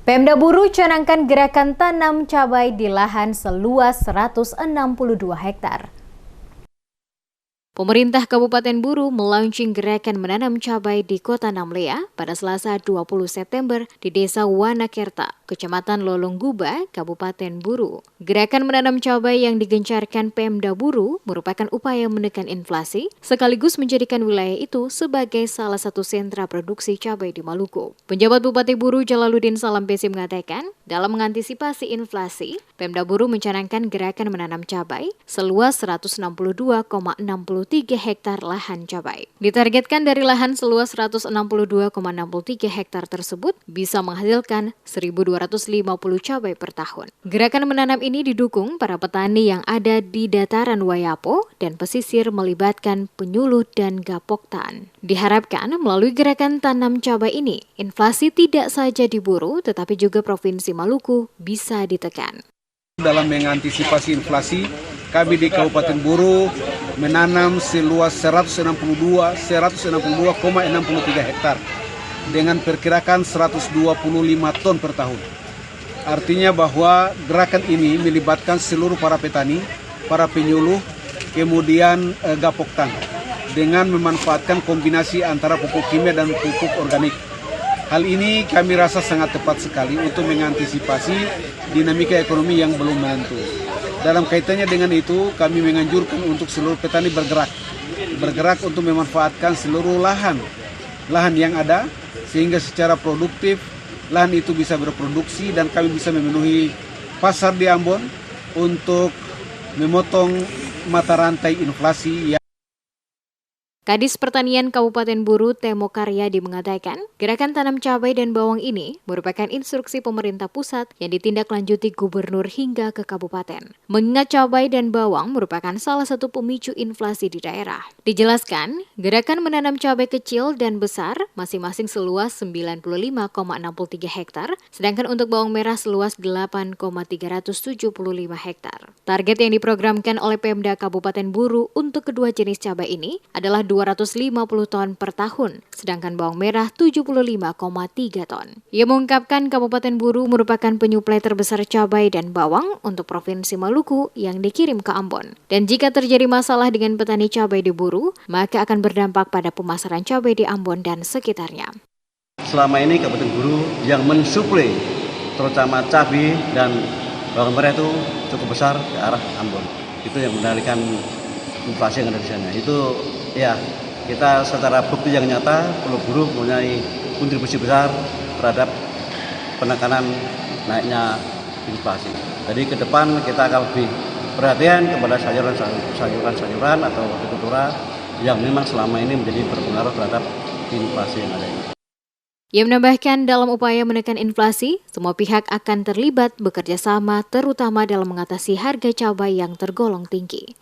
Pemda Buru canangkan gerakan tanam cabai di lahan seluas 162 hektar. Pemerintah Kabupaten Buru melaunching gerakan menanam cabai di Kota Namlea pada Selasa 20 September di Desa Wanakerta, Kecamatan Lolongguba, Kabupaten Buru. Gerakan menanam cabai yang digencarkan Pemda Buru merupakan upaya menekan inflasi, sekaligus menjadikan wilayah itu sebagai salah satu sentra produksi cabai di Maluku. Penjabat Bupati Buru Jalaluddin Salampesi mengatakan, dalam mengantisipasi inflasi, Pemda Buru mencanangkan gerakan menanam cabai seluas 162,63 hektar lahan cabai. Ditargetkan dari lahan seluas 162,63 hektar tersebut bisa menghasilkan 1.250 cabai per tahun. Gerakan menanam ini didukung para petani yang ada di dataran Wayapo dan pesisir melibatkan penyuluh dan gapoktan. Diharapkan melalui gerakan tanam cabai ini, inflasi tidak saja di Buru tetapi juga Provinsi Maluku bisa ditekan. Dalam mengantisipasi inflasi, kami di Kabupaten Buru menanam seluas 162,63 hektar dengan perkirakan 125 ton per tahun. Artinya bahwa gerakan ini melibatkan seluruh para petani, para penyuluh, kemudian gapoktan dengan memanfaatkan kombinasi antara pupuk kimia dan pupuk organik. Hal ini kami rasa sangat tepat sekali untuk mengantisipasi dinamika ekonomi yang belum menentu. Dalam kaitannya dengan itu, kami menganjurkan untuk seluruh petani bergerak untuk memanfaatkan seluruh lahan yang ada, sehingga secara produktif lahan itu bisa berproduksi dan kami bisa memenuhi pasar di Ambon untuk memotong mata rantai inflasi. Kadis Pertanian Kabupaten Buru Temo Karyadi mengatakan, gerakan tanam cabai dan bawang ini merupakan instruksi pemerintah pusat yang ditindaklanjuti gubernur hingga ke kabupaten. Mengingat cabai dan bawang merupakan salah satu pemicu inflasi di daerah. Dijelaskan, gerakan menanam cabai kecil dan besar masing-masing seluas 95,63 hektar, sedangkan untuk bawang merah seluas 8,375 hektar. Target yang diprogramkan oleh Pemda Kabupaten Buru untuk kedua jenis cabai ini adalah 250 ton per tahun, sedangkan bawang merah 75,3 ton. Ia mengungkapkan Kabupaten Buru merupakan penyuplai terbesar cabai dan bawang untuk Provinsi Maluku yang dikirim ke Ambon. Dan jika terjadi masalah dengan petani cabai di Buru, maka akan berdampak pada pemasaran cabai di Ambon dan sekitarnya. Selama ini Kabupaten Buru yang mensuplai terutama cabai dan bawang merah itu cukup besar ke arah Ambon. Itu yang mengendalikan inflasi yang ada di sana. Itu ya, kita secara bukti yang nyata Pulau Buru mempunyai kontribusi besar terhadap penekanan naiknya inflasi. Jadi ke depan kita akan lebih perhatian kepada sayuran atau hortikultura yang memang selama ini menjadi berpengaruh terhadap inflasi yang ada ini. Ia menambahkan dalam upaya menekan inflasi, semua pihak akan terlibat bekerja sama terutama dalam mengatasi harga cabai yang tergolong tinggi.